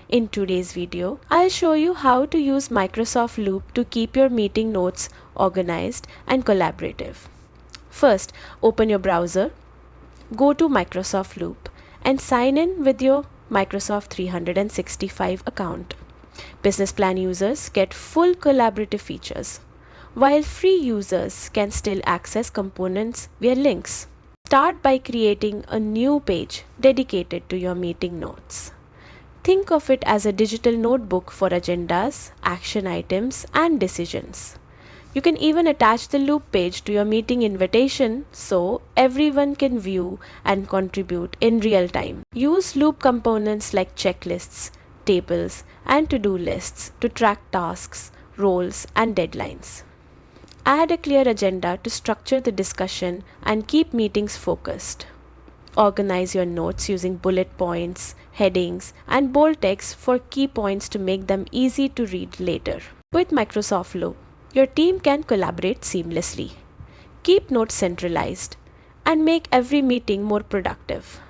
In today's video, I'll show you how to use Microsoft Loop to keep your meeting notes organized and collaborative. First, open your browser, go to Microsoft Loop and sign in with your Microsoft 365 account. Business plan users get full collaborative features, while free users can still access components via links. Start by creating a new page dedicated to your meeting notes. Think of it as a digital notebook for agendas, action items, and decisions. You can even attach the Loop page to your meeting invitation so everyone can view and contribute in real time. Use Loop components like checklists, tables, and to-do lists to track tasks, roles, and deadlines. Add a clear agenda to structure the discussion and keep meetings focused. Organize your notes using bullet points, headings, and bold text for key points to make them easy to read later. With Microsoft Loop, your team can collaborate seamlessly. Keep notes centralized and make every meeting more productive.